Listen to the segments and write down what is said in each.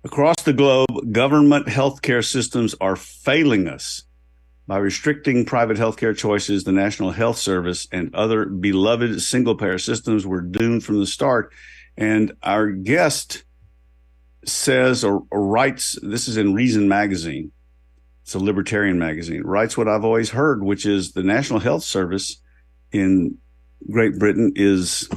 Across the globe, government healthcare systems are failing us. By restricting private healthcare choices, the National Health Service and other beloved single-payer systems were doomed from the start. And our guest says or writes, this is in Reason Magazine, it's a libertarian magazine, writes what I've always heard, which is the National Health Service in Great Britain is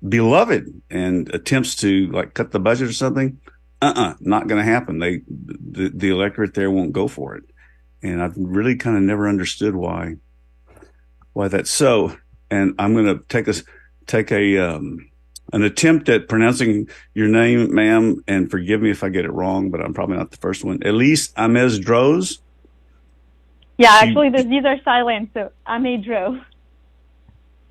beloved and attempts to like cut the budget or something. Not going to happen. The electorate there won't go for it. And I've really kind of never understood why that's so. And I'm going to take an attempt at pronouncing your name, ma'am, and forgive me if I get it wrong, but I'm probably not the first one. Elise Amez-Droz. Yeah, actually, these are silent, so Amez-Droz.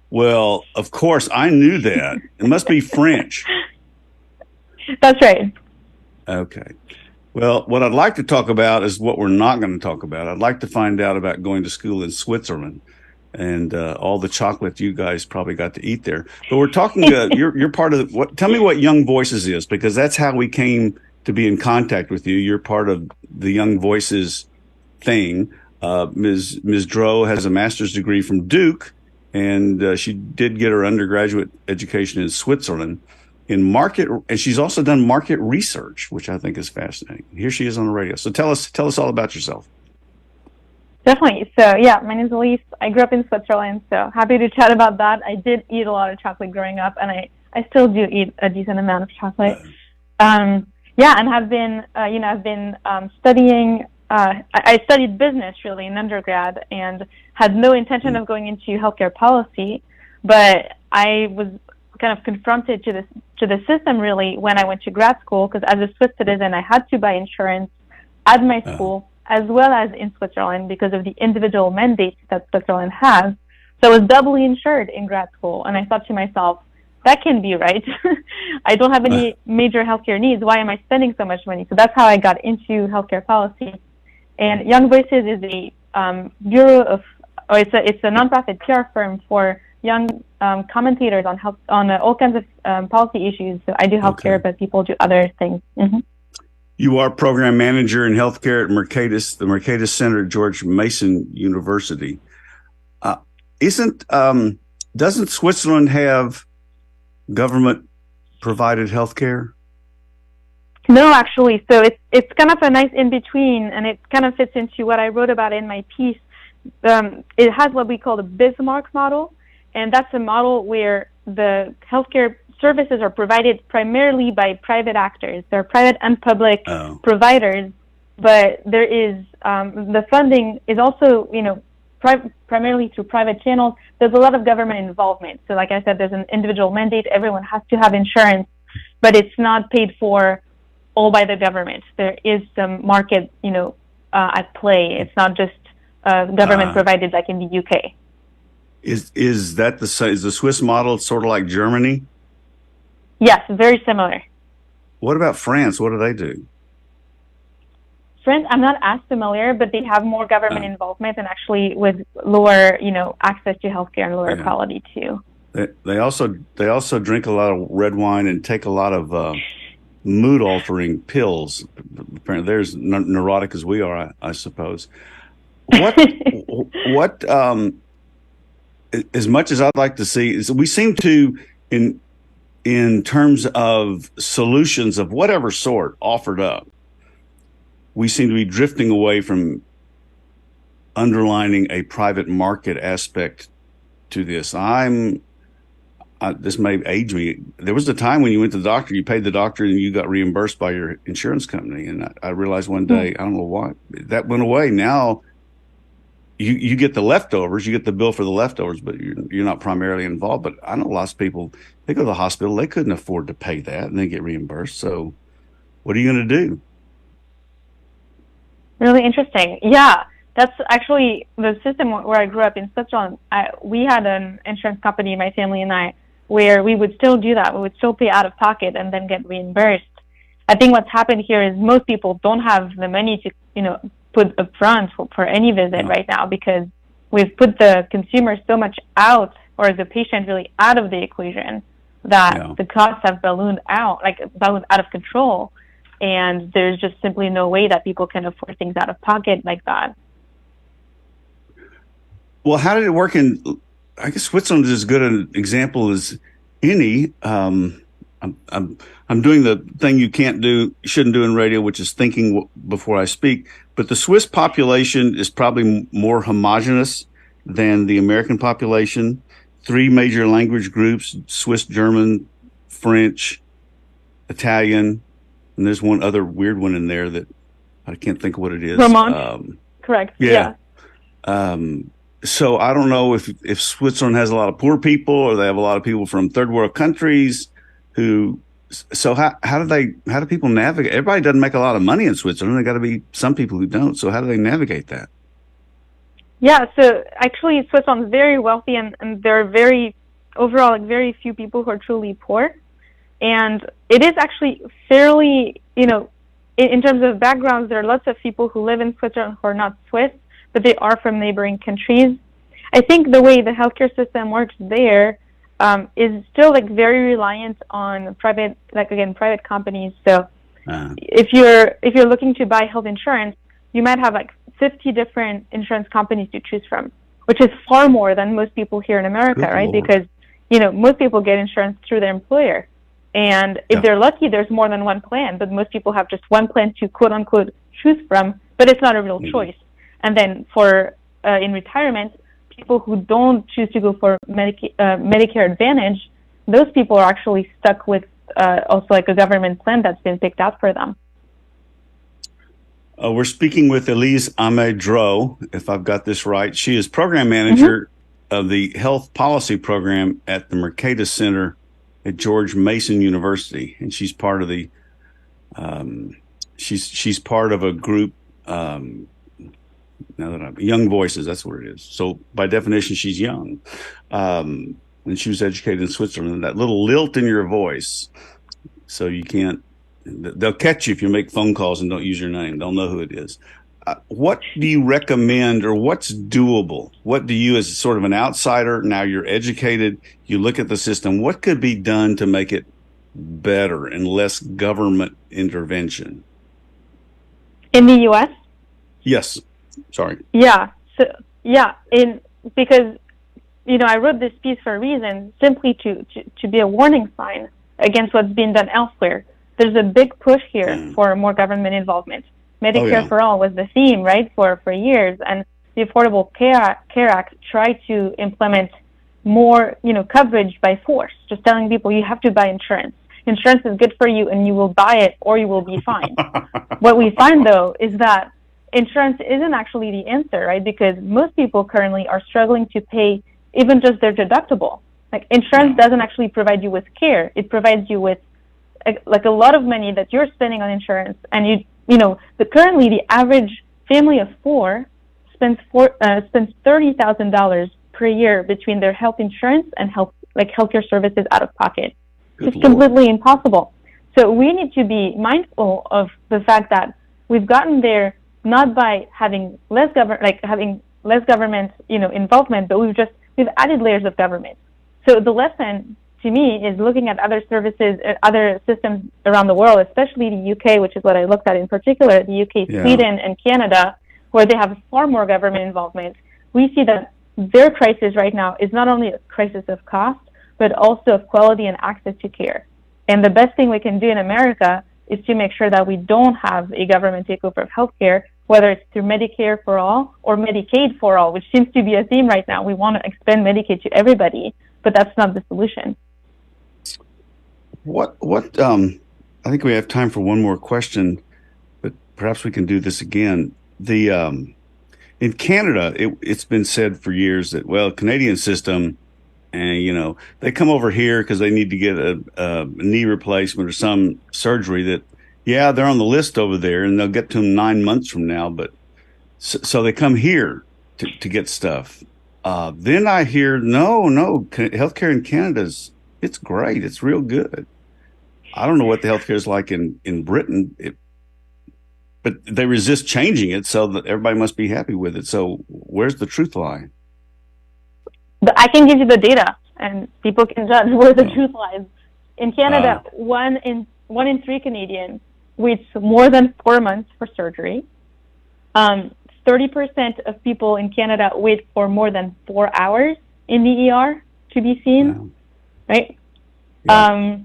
Well, of course, I knew that. It must be French. That's right. Okay. Well, what I'd like to talk about is what we're not going to talk about. I'd like to find out about going to school in Switzerland and all the chocolate you guys probably got to eat there. But we're talking. You're part of what? Tell me what Young Voices is, because that's how we came to be in contact with you. You're part of the Young Voices thing. Ms. Droz has a master's degree from Duke, and she did get her undergraduate education in Switzerland. In market, and she's also done market research, which I think is fascinating. Here she is on the radio. So tell us all about yourself. Definitely. So yeah, my name is Elise. I grew up in Switzerland, so happy to chat about that. I did eat a lot of chocolate growing up, and I still do eat a decent amount of chocolate. And have been, I've been studying. I studied business really in undergrad, and had no intention of going into healthcare policy, but I was kind of confronted to the system really when I went to grad school, because as a Swiss citizen I had to buy insurance at my school as well as in Switzerland because of the individual mandates that Switzerland has. So I was doubly insured in grad school, and I thought to myself, that can't be right. I don't have any major healthcare needs. Why am I spending so much money? So that's how I got into healthcare policy. And Young Voices is a it's a nonprofit PR firm for young commentators on all kinds of policy issues. So I do healthcare, but people do other things. Mm-hmm. You are program manager in healthcare at the Mercatus Center at George Mason University. Doesn't Switzerland have government provided healthcare? No, actually. So it's kind of a nice in between, and it kind of fits into what I wrote about in my piece. It has what we call the Bismarck model. And that's a model where the healthcare services are provided primarily by private actors. They're private and public providers, but there is the funding is also, primarily through private channels. There's a lot of government involvement. So like I said, there's an individual mandate. Everyone has to have insurance, but it's not paid for all by the government. There is some market, at play. It's not just government provided like in the UK. Is that is the Swiss model sort of like Germany? Yes, very similar. What about France? What do they do? France, I'm not as familiar, but they have more government involvement and actually with lower, access to healthcare and lower quality too. They also drink a lot of red wine and take a lot of mood altering pills. Apparently, they're as neurotic as we are, I suppose. What as much as I'd like to see, is we seem to, in terms of solutions of whatever sort offered up, we seem to be drifting away from underlining a private market aspect to this. This may age me. There was a time when you went to the doctor, you paid the doctor, and you got reimbursed by your insurance company. And I realized one day, I don't know why, that went away. Now, you get the leftovers, you get the bill for the leftovers, but you're not primarily involved. But I know lots of people, they go to the hospital, they couldn't afford to pay that, and they get reimbursed. So what are you going to do? Really interesting. Yeah, that's actually the system where I grew up in Switzerland. We had an insurance company, my family and I, where we would still do that. We would still pay out of pocket and then get reimbursed. I think what's happened here is most people don't have the money to, put up front for any visit right now, because we've put the consumer so much out, or the patient really out of the equation, that the costs have ballooned out of control. and there's just simply no way that people can afford things out of pocket like that. Well, how did it work in, I guess Switzerland is as good an example as any. I'm doing the thing you shouldn't do in radio, which is thinking before I speak. But the Swiss population is probably more homogenous than the American population. 3 major language groups: Swiss, German, French, Italian, and there's one other weird one in there that I can't think of what it is. Vermont, correct? Yeah. So I don't know if Switzerland has a lot of poor people, or they have a lot of people from third world countries who. So how do people navigate? Everybody doesn't make a lot of money in Switzerland. There got to be some people who don't. So how do they navigate that? Yeah, so actually Switzerland's very wealthy, and there are very few people who are truly poor. And it is actually fairly, in terms of backgrounds, there are lots of people who live in Switzerland who are not Swiss, but they are from neighboring countries. I think the way the healthcare system works there is still very reliant on private companies. So if you're looking to buy health insurance, you might have 50 different insurance companies to choose from, which is far more than most people here in America, Good right? Lord. Because most people get insurance through their employer, and if they're lucky, there's more than one plan. But most people have just one plan to quote unquote choose from, but it's not a real choice. And then for in retirement, people who don't choose to go for Medicare Advantage, those people are actually stuck with also a government plan that's been picked out for them. We're speaking with Elise Amez-Droz, if I've got this right. She is program manager of the health policy program at the Mercatus Center at George Mason University, and she's part of the she's part of a group. Now that Young Voices, that's what it is. So by definition, she's young, and she was educated in Switzerland. That little lilt in your voice, so you can't. They'll catch you if you make phone calls and don't use your name. They'll know who it is. What do you recommend, or what's doable? What do you, as sort of an outsider, now you're educated, you look at the system, what could be done to make it better and less government intervention? In the U.S.? Yes. Sorry. Yeah. So because I wrote this piece for a reason, simply to be a warning sign against what's being done elsewhere. There's a big push here for more government involvement. Medicare for All was the theme, right, for years, and the Affordable Care Act tried to implement more, coverage by force, just telling people you have to buy insurance. Insurance is good for you, and you will buy it or you will be fined. What we find, though, is that insurance isn't actually the answer, right, because most people currently are struggling to pay even just their deductible. Insurance doesn't actually provide you with care. It provides you with a lot of money that you're spending on insurance, and currently the average family of 4 spends $30,000 per year between their health insurance and healthcare services out of pocket. It's completely impossible. So we need to be mindful of the fact that we've gotten there not by having less government involvement, but we've added layers of government. So the lesson to me is looking at other services, other systems around the world, especially the UK, which is what I looked at in particular, the UK, Sweden, and Canada, where they have far more government involvement. We see that their crisis right now is not only a crisis of cost, but also of quality and access to care. And the best thing we can do in America is to make sure that we don't have a government takeover of healthcare, whether it's through Medicare for all or Medicaid for all, which seems to be a theme right now. We want to expand Medicaid to everybody, but that's not the solution. I think we have time for one more question, but perhaps we can do this again. In Canada, it's been said for years that, Canadian system, and they come over here because they need to get a knee replacement or some surgery that, they're on the list over there, and they'll get to them 9 months from now. But so they come here to get stuff. Then I hear, no, healthcare in Canada's, it's great. It's real good. I don't know what the healthcare is like in Britain, but they resist changing it, so that everybody must be happy with it. So where's the truth lie? But I can give you the data, and people can judge where the truth lies. In Canada, one in 3 Canadians waits more than 4 months for surgery. 30% of people in Canada wait for more than 4 hours in the ER to be seen, wow. Right? Yeah.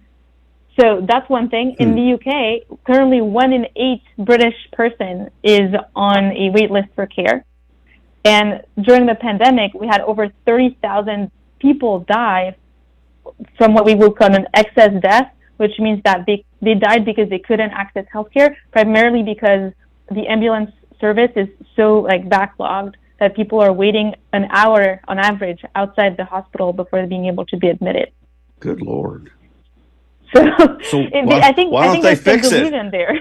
So that's one thing. In the UK, currently 1 in 8 British person is on a wait list for care. And during the pandemic, we had over 30,000 people die from what we would call an excess death, which means that they died because they couldn't access healthcare, primarily because the ambulance service is so backlogged that people are waiting an hour on average outside the hospital before being able to be admitted. Good Lord. So I think they fix it? There.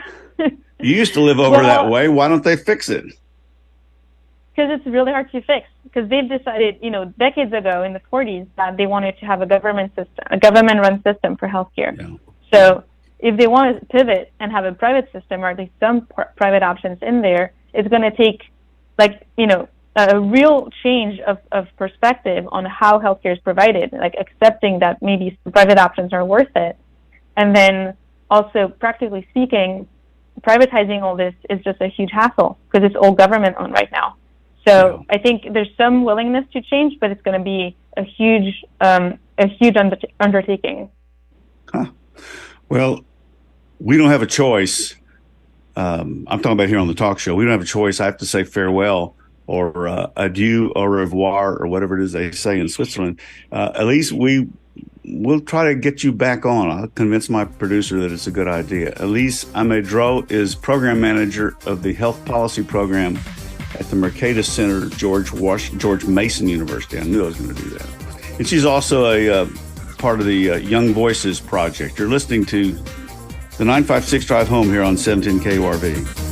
You used to live over that way. Why don't they fix it? Because it's really hard to fix. Because they've decided, decades ago in the 40s that they wanted to have a government-run system for healthcare. Yeah. So if they want to pivot and have a private system, or at least some private options in there, it's going to take, a real change of perspective on how healthcare is provided, accepting that maybe private options are worth it. And then also, practically speaking, privatizing all this is just a huge hassle because it's all government owned right now. So I think there's some willingness to change, but it's going to be a huge undertaking. Huh. Well, we don't have a choice. I'm talking about here on the talk show. We don't have a choice. I have to say farewell or adieu or au revoir or whatever it is they say in Switzerland. Elise, we'll try to get you back on. I'll convince my producer that it's a good idea. Elise Amez-Droz is program manager of the health policy program at the Mercatus Center, George Mason University. I knew I was going to do that. And she's also a part of the Young Voices Project. You're listening to the 956 Drive Home here on 710 KURV.